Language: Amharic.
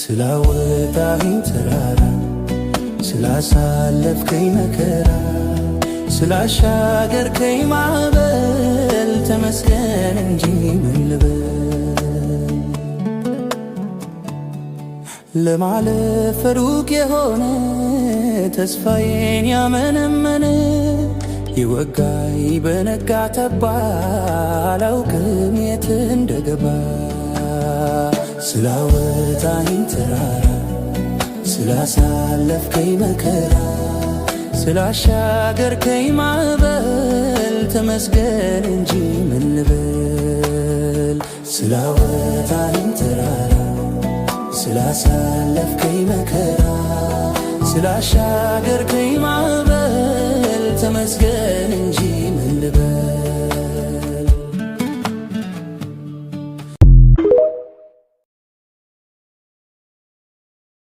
ስላወጣኸኝ ተራራ ስላሳለፍከኝ መከራ ስላሻገርከኝ ማዕበል ተመስገን እንጂ ምን ልበል። ለማለፍ ሩቅ የሆነ ተስፋዬን ያመነመነ ይወጋኝ በነጋ ተባ አላውቅም የት እንደገባ። ስላወጣኸኝ ተራራ ስላሳለፍከኝ መከራ ስላሻገርከኝ ማዕበል ተመስገን እንጂ ምን ልበል። ስላወጣኸኝ ተራራ ስላሳለፍከኝ መከራ ስላሻገርከኝ ማዕበል ተመስገን